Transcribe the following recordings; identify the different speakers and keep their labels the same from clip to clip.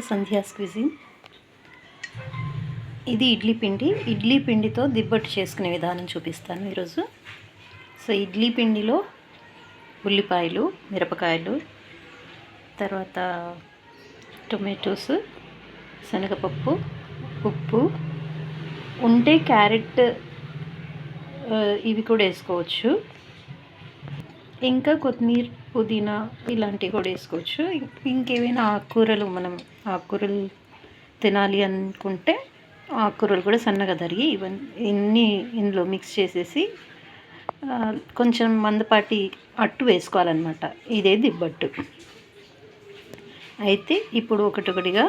Speaker 1: Sandhya's cuisine. ఇది ఇడ్లీ పిండి. ఇడ్లీ పిండితో దిబ్బట్టు చేసుకునే విధానం చూపిస్తాను ఈరోజు. సో ఇడ్లీ పిండిలో ఉల్లిపాయలు, మిరపకాయలు, తర్వాత టొమాటోస్, శనగపప్పు, ఉప్పు ఉంటే క్యారెట్ ఇవి కూడా వేసుకోవచ్చు. ఇంకా కొత్తిమీర, పుదీనా ఇలాంటివి కూడా వేసుకోవచ్చు. ఇంకేమైనా ఆకుకూరలు మనం ఆకుకూరలు తినాలి అనుకుంటే ఆకుకూరలు కూడా సన్నగా తరిగి ఇవన్నీ ఇందులో మిక్స్ చేసేసి కొంచెం మందపాటి అట్టు వేసుకోవాలన్నమాట. ఇదే దిబ్బట్టు. అయితే ఇప్పుడు ఒకటొకటిగా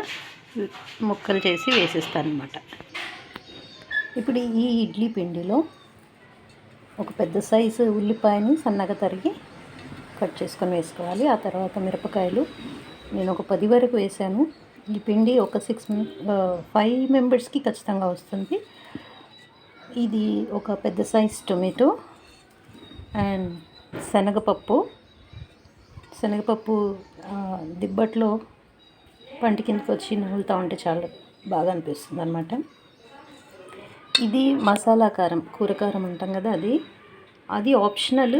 Speaker 1: ముక్కలు చేసి వేసేస్తాను అన్నమాట. ఇప్పుడు ఈ ఇడ్లీ పిండిలో ఒక పెద్ద సైజు ఉల్లిపాయని సన్నగా తరిగి కట్ చేసుకొని వేసుకోవాలి. ఆ తర్వాత మిరపకాయలు నేను ఒక 10 వరకు వేసాను. ఈ పిండి ఒక 5 మెంబర్స్కి ఖచ్చితంగా వస్తుంది. ఇది ఒక పెద్ద సైజ్ టొమాటో అండ్ శనగపప్పు దిబ్బట్లో పంటి కిందకి వచ్చి నవ్వులుతూ ఉంటే చాలా బాగా అనిపిస్తుంది అన్నమాట. ఇది మసాలా కారం, కూరకారం అంటాం కదా, అది ఆప్షనల్.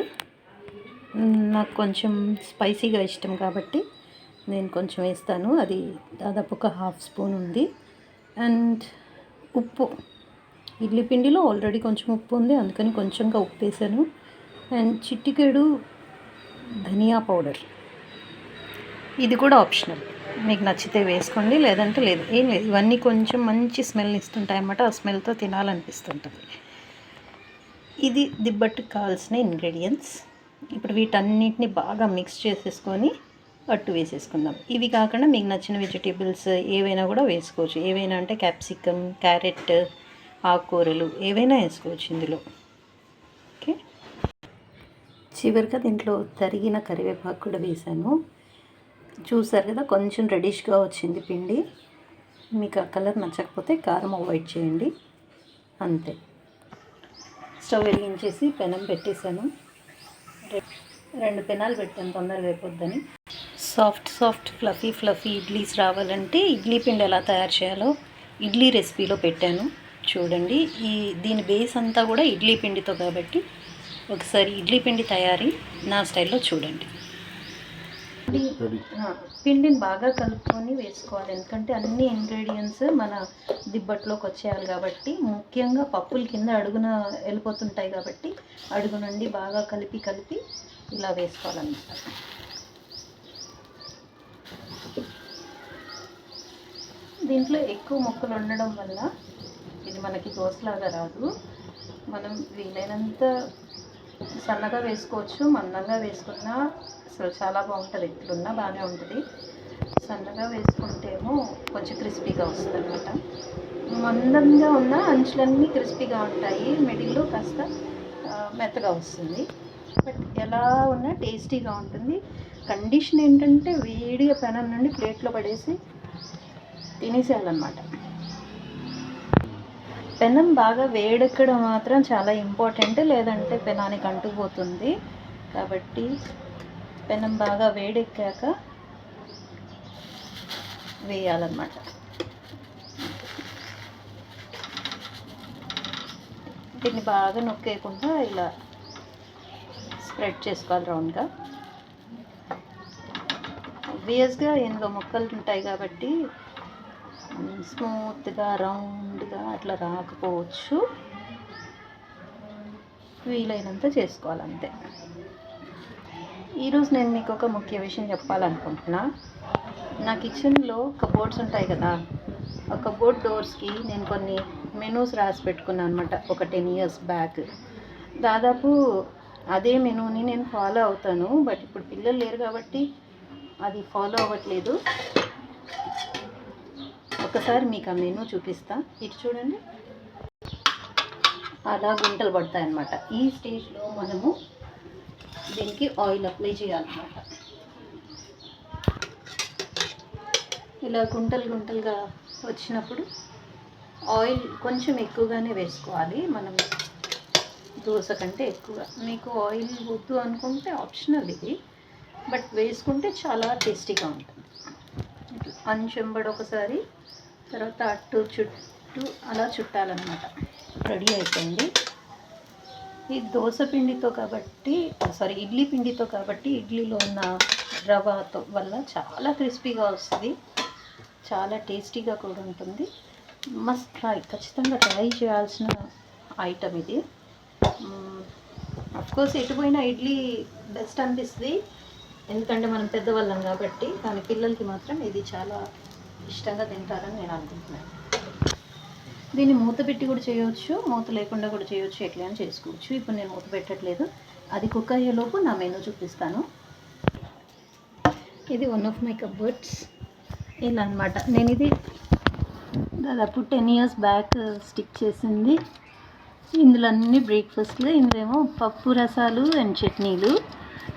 Speaker 1: నాకు కొంచెం స్పైసీగా ఇష్టం కాబట్టి నేను కొంచెం వేస్తాను. అది దాదాపు ఒక 1/2 స్పూన్ ఉంది. అండ్ ఉప్పు, ఇడ్లీ పిండిలో ఆల్రెడీ కొంచెం ఉప్పు ఉంది, అందుకని కొంచెంగా ఉప్పు వేసాను. అండ్ చిటికెడు ధనియా పౌడర్, ఇది కూడా ఆప్షనల్. మీకు నచ్చితే వేసుకోండి, లేదంటే లేదు, ఏం లేదు. ఇవన్నీ కొంచెం మంచి స్మెల్ ఇస్తుంటాయి అన్నమాట. ఆ స్మెల్తో తినాలనిపిస్తుంటుంది. ఇది దిబ్బట్టుకు కావాల్సిన ఇంగ్రీడియంట్స్. ఇప్పుడు వీటన్నిటిని బాగా మిక్స్ చేసేసుకొని అట్టు వేసేసుకుందాం. ఇవి కాకుండా మీకు నచ్చిన వెజిటేబుల్స్ ఏవైనా కూడా వేసుకోవచ్చు. ఏవైనా అంటే క్యాప్సికమ్, క్యారెట్, ఆకుకూరలు ఏవైనా వేసుకోవచ్చు ఇందులో. ఓకే, చివరిగా దీంట్లో తరిగిన కరివేపాకు కూడా వేసాను. చూసారు కదా, కొంచెం రెడిష్గా వచ్చింది పిండి. మీకు ఆ కలర్ నచ్చకపోతే కారం అవాయిడ్ చేయండి, అంతే. స్టవ్ వెలిగించేసి పెనం పెట్టేశాను. 2 పెనాలు పెట్టాను తొందరగా అయిపోద్దని. సాఫ్ట్ ఫ్లఫీ ఇడ్లీస్ రావాలంటే ఇడ్లీ పిండి ఎలా తయారు చేయాలో ఇడ్లీ రెసిపీలో పెట్టాను, చూడండి. దీని బేస్ అంతా కూడా ఇడ్లీ పిండితో కాబట్టి ఒకసారి ఇడ్లీ పిండి తయారీ నా స్టైల్లో చూడండి. పిండిని బాగా కలుపుకొని వేసుకోవాలి, ఎందుకంటే అన్ని ఇంగ్రీడియంట్స్ మన దిబ్బట్లోకి వచ్చేయాలి కాబట్టి. ముఖ్యంగా పప్పులు కింద అడుగున వెళ్ళిపోతుంటాయి కాబట్టి అడుగు నుండి బాగా కలిపి ఇలా వేసుకోవాలన్నమాట. దీంట్లో ఎక్కువ ముక్కలు ఉండడం వల్ల ఇది మనకి దోశలాగా రాదు. మనం వీలైనంత సన్నగా వేసుకోవచ్చు, మందంగా వేసుకున్నా అసలు చాలా బాగుంటుంది. ఎట్లున్నా బాగానే ఉంటుంది. సన్నగా వేసుకుంటేమో కొంచెం క్రిస్పీగా వస్తుంది అన్నమాట. మందంగా ఉన్న అంచులన్నీ క్రిస్పీగా ఉంటాయి, మిడిల్లో కాస్త మెత్తగా వస్తుంది. బట్ ఎలా ఉన్నా టేస్టీగా ఉంటుంది. కండిషన్ ఏంటంటే వేడిగా పెనం నుండి ప్లేట్లో పడేసి తినేసేయాలన్నమాట. పెనం బాగా వేడెక్కడం మాత్రం చాలా ఇంపార్టెంట్, లేదంటే పెనానికి అంటుకుపోతుంది. కాబట్టి పెనం బాగా వేడెక్కాక వేయాలన్నమాట. దీన్ని బాగా నొక్కేయకుండా ఇలా స్ప్రెడ్ చేసుకోవాలి రౌండ్గా. ఆబ్వియస్గా ఇందులో ముక్కలు ఉంటాయి కాబట్టి స్మూత్గా రౌండ్గా అట్లా రాకపోవచ్చు, వీలైనంత చేసుకోవాలంతే. ఈరోజు నేను మీకు ఒక ముఖ్య విషయం చెప్పాలనుకుంటున్నా. నా కిచెన్లో కబోర్డ్స్ ఉంటాయి కదా, ఆ కబోర్డ్ డోర్స్కి నేను కొన్ని మెనూస్ రాసి పెట్టుకున్నాను అనమాట ఒక 10 years బ్యాక్. దాదాపు అదే మెనూని నేను ఫాలో అవుతాను. బట్ ఇప్పుడు పిల్లలు లేరు కాబట్టి అది ఫాలో అవ్వట్లేదు. ఒకసారి మీకు ఆ మెనూ చూపిస్తా, ఇటు చూడండి. అలా గుంటలు పడతాయన్నమాట. ఈ స్టేజ్లో మనము దీనికి ఆయిల్ అప్లై చేయాలన్నమాట. ఇలా గుంటలుగా వచ్చినప్పుడు ఆయిల్ కొంచెం ఎక్కువగానే వేసుకోవాలి. మనం దోశ కంటే ఎక్కువ. మీకు ఆయిల్ వద్దు అనుకుంటే ఆప్షనల్ ఇది, బట్ వేసుకుంటే చాలా టేస్టీగా ఉంటుంది. అంచెంబడి ఒకసారి, తర్వాత అటు చుట్టూ అలా చుట్టాలన్నమాట. రెడీ అయిపోయింది. ఈ దోశ పిండితో కాబట్టి ఇడ్లీ పిండితో కాబట్టి ఇడ్లీలో ఉన్న రవ్వతో వల్ల చాలా క్రిస్పీగా వస్తుంది, చాలా టేస్టీగా కూడా ఉంటుంది. మస్ట్ ట్రై, ఖచ్చితంగా ట్రై చేయాల్సిన ఐటమ్ ఇది. అఫ్కోర్స్ ఎటుపోయినా ఇడ్లీ బెస్ట్ అనిపిస్తుంది, ఎందుకంటే మనం పెద్దవాళ్ళం కాబట్టి. కానీ పిల్లలకి మాత్రం ఇది చాలా ఇష్టంగా తింటారని నేను అనుకుంటున్నాను. దీన్ని మూత పెట్టి కూడా చేయవచ్చు, మూత లేకుండా కూడా చేయవచ్చు, ఎట్లా అని చేసుకోవచ్చు. ఇప్పుడు నేను మూత పెట్టట్లేదు, అది కుక్ అయ్యేలోపు నా మెనూ చూపిస్తాను. ఇది వన్ ఆఫ్ మై కబోర్డ్స్. ఇలా అనమాట. నేను ఇది దాదాపు 10 years బ్యాక్ స్టిక్ చేసింది. ఇందులో అన్ని బ్రేక్ఫాస్ట్లు, ఇందులో ఏమో పప్పు రసాలు అండ్ చట్నీలు,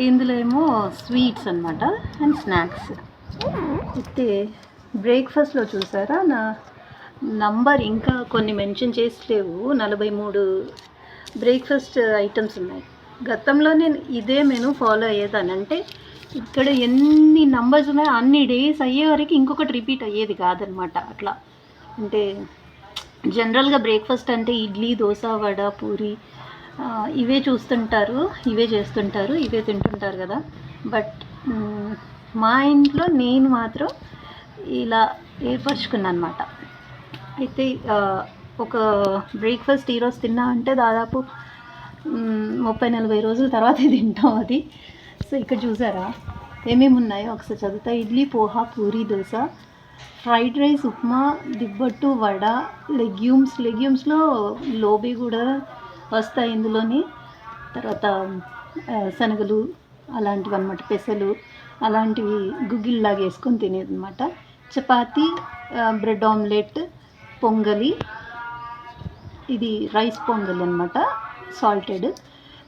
Speaker 1: ఇందులో ఏమో స్వీట్స్ అనమాట అండ్ స్నాక్స్. అయితే బ్రేక్ఫాస్ట్లో చూసారా నా నంబర్ ఇంకా కొన్ని మెన్షన్ చేసి లేవు, 43 బ్రేక్ఫాస్ట్ ఐటమ్స్ ఉన్నాయి. గతంలో నేను ఇదే మెనూ ఫాలో అయ్యేదాన్ని. అంటే ఇక్కడ ఎన్ని నంబర్స్ ఉన్నాయో అన్ని డేస్ అయ్యే వరకు ఇంకొకటి రిపీట్ అయ్యేది కాదనమాట. అట్లా అంటే జనరల్గా బ్రేక్ఫాస్ట్ అంటే ఇడ్లీ, దోశ, వడ, పూరి ఇవే చూస్తుంటారు, ఇవే చేస్తుంటారు, ఇవే తింటుంటారు కదా. బట్ మా ఇంట్లో నేను మాత్రం ఇలా ఏర్పరచుకున్నాను అనమాట. అయితే ఒక బ్రేక్ఫాస్ట్ ఈరోజు తిన్నా అంటే దాదాపు 30-40 రోజుల తర్వాత తింటాం అది. సో ఇక్కడ చూసారా ఏమేమి ఉన్నాయో ఒకసారి చదువుతా. ఇడ్లీ, పోహా, పూరి, దోశ, ఫ్రైడ్ రైస్, ఉప్మా, దిబ్బట్టు, వడ, లెగ్యూమ్స్లో లోబీ కూడా వస్తాయి ఇందులోని. తర్వాత శనగలు అలాంటివి అనమాట, పెసలు అలాంటివి గుగ్గిల్లాగా వేసుకొని తినేది అనమాట. చపాతీ, బ్రెడ్ ఆమ్లెట్, పొంగలి, ఇది రైస్ పొంగలి అనమాట, సాల్టెడ్.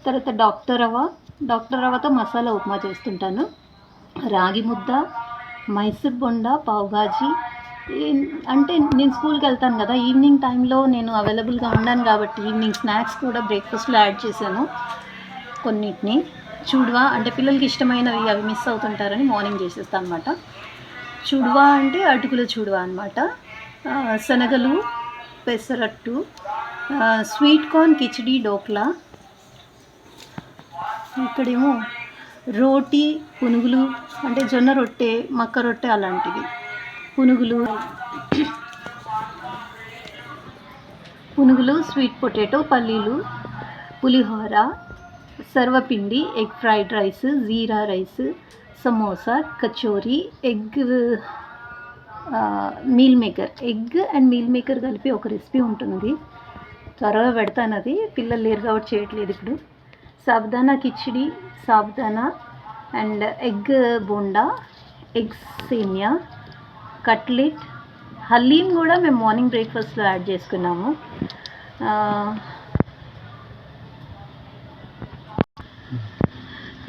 Speaker 1: తర్వాత డాక్టర్ రవ్వతో మసాలా ఉప్మా చేస్తుంటాను. రాగి ముద్ద, మైసూర్ బొండా, పావ్ భాజీ. అంటే నేను స్కూల్కి వెళ్తాను కదా, ఈవినింగ్ టైంలో నేను అవైలబుల్గా ఉన్నాను కాబట్టి ఈవినింగ్ స్నాక్స్ కూడా బ్రేక్ఫాస్ట్లో యాడ్ చేశాను కొన్నిటిని. చూడువా అంటే పిల్లలకి ఇష్టమైనవి అవి మిస్ అవుతుంటారని మార్నింగ్ చేసేస్తాను అనమాట. చూడువా అంటే అటుకుల చూడువా అనమాట. శనగలు, పెసరట్టు, స్వీట్ కార్న్, కిచిడి, డోక్లా. ఇక్కడేమో రోటీ, పునుగులు అంటే జొన్న రొట్టె, మక్క రొట్టె అలాంటివి, పునుగులు, స్వీట్ పొటాటో, పల్లీలు, పులిహోర, సర్వపిండి, egg fried rice, jeera rice, samosa, kachori, egg meal maker, egg and meal maker కలిపి ఒక రెసిపీ ఉంటుంది, త్వరగా పెడతాను. అది పిల్లలు లేరు కాబట్టి చేయట్లేదు ఇప్పుడు. Sabudana khichdi, sabudana and egg bonda, egg సేమియా, కట్లెట్, హలీం కూడా మేము మార్నింగ్ బ్రేక్ఫాస్ట్లో యాడ్ చేసుకున్నాము.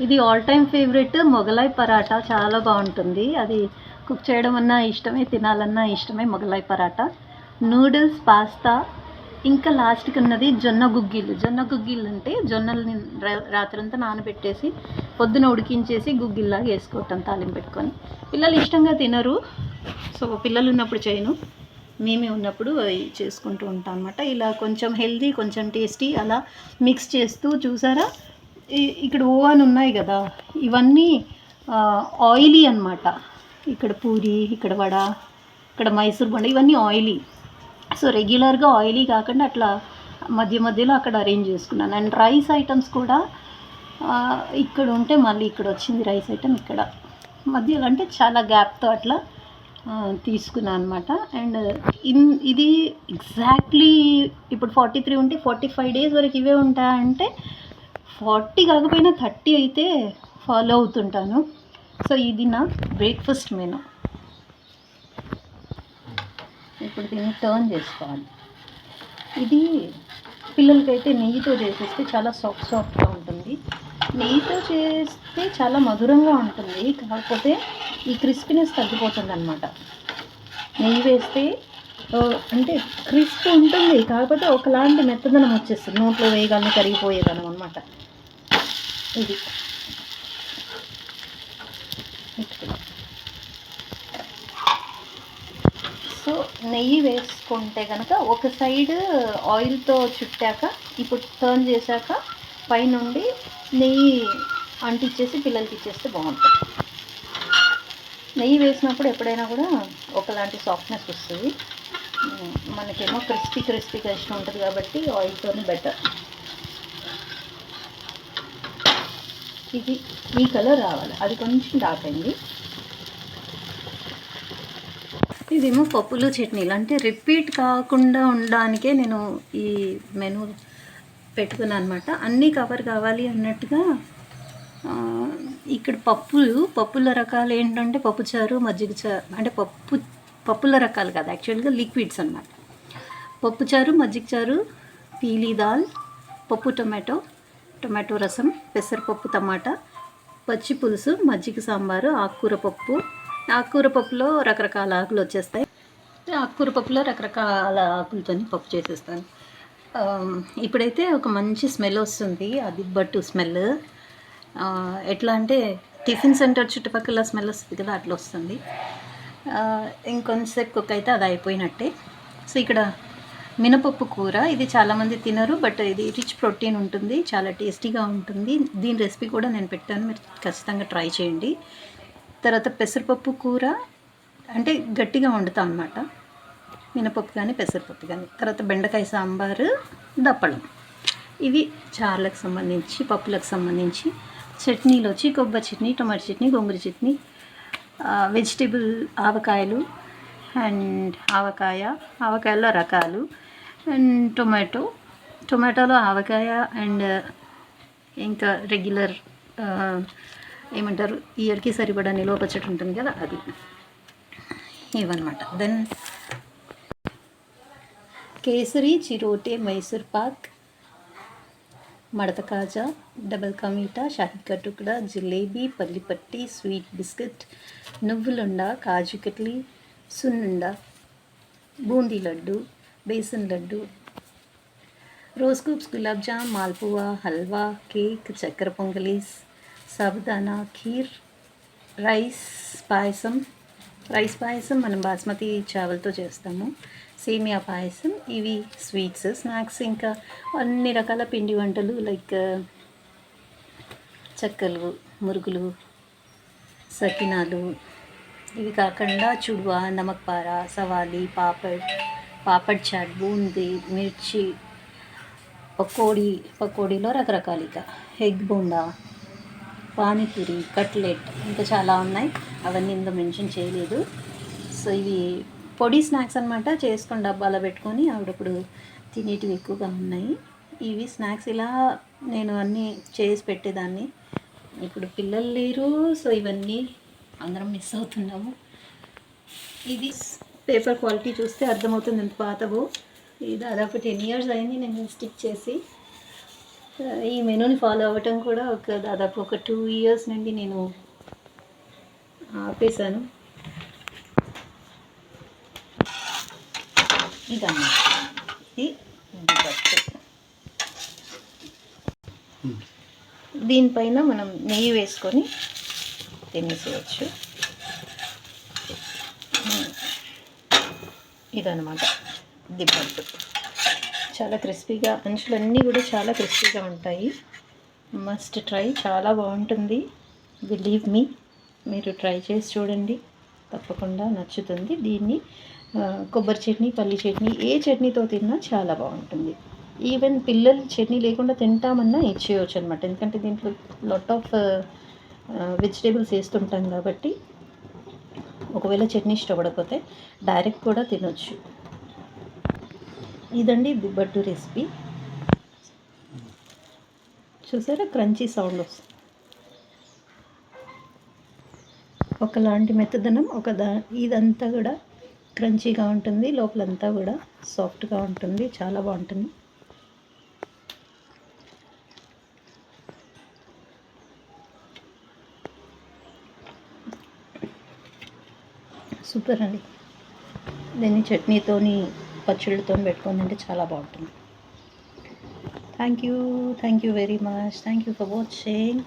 Speaker 1: ఇది all time favourite Mughlai paratha, చాలా బాగుంటుంది. అది కుక్ చేయడం అన్నా ఇష్టమే, తినాలన్నా ఇష్టమే మొగలాయ్ పరాటా. నూడిల్స్, పాస్తా, ఇంకా లాస్ట్కి ఉన్నది జొన్న గుగ్గిళ్ళు అంటే జొన్నల్ని రాత్రంతా నానబెట్టేసి పొద్దున ఉడికించేసి గుగ్గిల్లాగా వేసుకోవటం తాలింపు పెట్టుకొని. పిల్లలు ఇష్టంగా తినరు, సో పిల్లలు ఉన్నప్పుడు చేయను, మేమే ఉన్నప్పుడు అవి చేసుకుంటూ ఉంటాం అనమాట. ఇలా కొంచెం హెల్దీ, కొంచెం టేస్టీ అలా మిక్స్ చేస్తూ. చూసారా ఇక్కడ ఓవెన్ ఉన్నాయి కదా, ఇవన్నీ ఆయిలీ అనమాట. ఇక్కడ పూరి, ఇక్కడ వడ, ఇక్కడ మైసూర్ బొండ, ఇవన్నీ ఆయిలీ. సో రెగ్యులర్గా ఆయిలీ కాకుండా అట్లా మధ్యలో అక్కడ అరేంజ్ చేసుకున్నాను. అండ్ రైస్ ఐటమ్స్ కూడా ఇక్కడ ఉంటే మళ్ళీ ఇక్కడ వచ్చింది రైస్ ఐటమ్ ఇక్కడ మధ్యలో, అంటే చాలా గ్యాప్తో అట్లా తీసుకున్నాను అనమాట. అండ్ ఇది ఎగ్జాక్ట్లీ ఇప్పుడు 43 ఉంటే 45 days వరకు ఇవే ఉంటాయంటే 40 కాకపోయినా 30 అయితే ఫాలో అవుతుంటాను. సో ఇది నా బ్రేక్ఫాస్ట్ మెనూ. ఇప్పుడు దీన్ని టర్న్ చేసుకోవాలి. ఇది పిల్లలకైతే నెయ్యితో చేసేస్తే చాలా సాఫ్ట్గా ఉంటుంది. నెయ్యితో చేస్తే చాలా మధురంగా ఉంటుంది, కాకపోతే ఈ క్రిస్పీనెస్ తగ్గిపోతుంది అనమాట. నెయ్యి వేస్తే అంటే క్రిస్పీ ఉంటుంది, కాకపోతే ఒకలాంటి మెత్తదనం వచ్చేస్తుంది, నోట్లో వేయగానే కరిగిపోయేదనం అనమాట. ఇది సో నెయ్యి వేసుకుంటే కనుక ఒక సైడ్ ఆయిల్తో చుట్టాక ఇప్పుడు టర్న్ చేశాక పైనుండి నెయ్యి అంటించేసి పిల్లలకి ఇచ్చేస్తే బాగుంటుంది. నెయ్యి వేసినప్పుడు ఎప్పుడైనా కూడా ఒకలాంటి సాఫ్ట్నెస్ వస్తుంది. మనకేమో క్రిస్పీగా ఇష్టం ఉంటుంది కాబట్టి ఆయిల్తోనే బెటర్. ఇది ఈ కలర్ రావాలి, అది కొంచెం డార్క్ అయింది. ఇదేమో పప్పులు చట్నీలు, అంటే రిపీట్ కాకుండా ఉండడానికే నేను ఈ మెనూ పెట్టుకున్నాను అనమాట. అన్నీ కవర్ కావాలి అన్నట్టుగా. ఇక్కడ పప్పుల రకాలు ఏంటంటే పప్పుచారు, మజ్జిగ చారు, అంటే పప్పుల రకాలు కాదు, యాక్చువల్గా లిక్విడ్స్ అనమాట. పప్పుచారు, మజ్జిగ చారు, పీలీ దాల్, పప్పు టొమాటో రసం, పెసరపప్పు టమాటా, పచ్చి పులుసు, మజ్జిగ సాంబారు, ఆకుకూర పప్పులో రకరకాల ఆకులు వచ్చేస్తాయి. ఆకుకూర పప్పులో రకరకాల ఆకులతో పప్పు చేసేస్తాను. ఇప్పుడైతే ఒక మంచి స్మెల్ వస్తుంది, అది దిబ్బట్టు స్మెల్. ఎట్లా అంటే టిఫిన్ సెంటర్ చుట్టుపక్కల స్మెల్ వస్తుంది కదా, అట్లా వస్తుంది. ఇంకొంచెంసేపు కుక్ అయితే అది అయిపోయినట్టే. సో ఇక్కడ మినపప్పు కూర, ఇది చాలామంది తినరు, బట్ ఇది రిచ్ ప్రోటీన్ ఉంటుంది, చాలా టేస్టీగా ఉంటుంది. దీని రెసిపీ కూడా నేను పెట్టాను, మీరు ఖచ్చితంగా ట్రై చేయండి. తర్వాత పెసరపప్పు కూర, అంటే గట్టిగా వండుతాం అన్నమాట, మినపప్పు కానీ పెసరపప్పు కానీ. తర్వాత బెండకాయ సాంబారు, దప్పడం. ఇవి చార్లకు సంబంధించి, పప్పులకు సంబంధించి. చట్నీలు వచ్చి కొబ్బరి చట్నీ, టొమాటో చట్నీ, గోంగూర చట్నీ, వెజిటేబుల్ ఆవకాయలు అండ్ ఆవకాయలో రకాలు, అండ్ టొమాటోలో ఆవకాయ, అండ్ ఇంకా రెగ్యులర్ ఏమంటారు ఇయర్కి సరిపడా నిలువ పచ్చడి ఉంటుంది కదా, అది. ఇవన్నమాట. దెన్ కేసరి, చిరోటే, మైసూర్ పాక్, మడత కాజా, డబల్ కా మీఠా, షాహీ కా టుక్డా, జిలేబీ, పల్లిపట్టి, స్వీట్ బిస్కెట్, నువ్వులుండ, కాజు కట్లీ, సున్నుండ, బూందీ లడ్డు, బేసన్ లడ్డు, రోజ్ కూప్స్, గులాబ్ జామ్, మాల్పువా, హల్వా, కేక్, చక్కెర పొంగలి, సాబుదానా ఖీర్, రైస్ పాయసం మనం బాస్మతి చావల్తో చేస్తాము, సేమియా పాయసం. ఇవి స్వీట్స్. స్నాక్స్ ఇంకా అన్ని రకాల పిండి వంటలు, లైక్ చెక్కలు, మురుగులు, సకినాలు. ఇవి కాకుండా చుడువా, నమక్పార, సవాలి, పాపడ్ చాట్, బూందీ, మిర్చి, పకోడీలో రకరకాలు, ఇక ఎగ్ బోండా, పానీపూరి, కట్లెట్, ఇంకా చాలా ఉన్నాయి, అవన్నీ ఇందులో మెన్షన్ చేయలేదు. సో ఇవి పొడి స్నాక్స్ అనమాట, చేసుకొని డబ్బాలో పెట్టుకొని ఆవిడప్పుడు తినేటివి ఎక్కువగా ఉన్నాయి. ఇవి స్నాక్స్, ఇలా నేను అన్నీ చేసి పెట్టేదాన్ని. ఇప్పుడు పిల్లలు లేరు, సో ఇవన్నీ అందరం మిస్ అవుతున్నాము. ఇది పేపర్ క్వాలిటీ చూస్తే అర్థమవుతుంది ఎంత పాతవో. ఇది దాదాపు 10 years అయింది నేను స్టిక్ చేసి. ఈ మెనూని ఫాలో అవ్వటం కూడా దాదాపు ఒక 2 years నుండి నేను ఆపేశాను. ఇదన్నమాట, ఇది దిబ్బట్టు. దీనిపైన మనం నెయ్యి వేసుకొని తినేసేయచ్చు. ఇదన్నమాట దిబ్బట్టు. చాలా క్రిస్పీగా, అంచులన్నీ కూడా చాలా క్రిస్పీగా ఉంటాయి. మస్ట్ ట్రై, చాలా బాగుంటుంది. బిలీవ్ మీ, మీరు ట్రై చేసి చూడండి, తప్పకుండా నచ్చుతుంది. దీన్ని కొబ్బరి చట్నీ, పల్లి చట్నీ, ఏ చట్నీతో తిన్నా చాలా బాగుంటుంది. ఈవెన్ పిల్లలు చట్నీ లేకుండా తింటామన్నా ఇచ్చేయచ్చు అనమాట, ఎందుకంటే దీంట్లో లాట్ ఆఫ్ వెజిటేబుల్స్ వేస్తుంటాం కాబట్టి. ఒకవేళ చట్నీ ఇష్టపడకపోతే డైరెక్ట్ కూడా తినొచ్చు. ఇదండి దిబ్బట్టు రెసిపీ. చూసారా, క్రంచీ సౌండ్ వస్తుంది. ఒకలాంటి మెత్తదనం, ఇదంతా కూడా క్రంచీగా ఉంటుంది, లోపలంతా కూడా సాఫ్ట్గా ఉంటుంది, చాలా బాగుంటుంది. సూపర్ అండి. దీన్ని చట్నీతోని, పచ్చళ్ళతో పెట్టుకొని తింటే చాలా బాగుంటుంది. Thank you very much. Thank you for watching.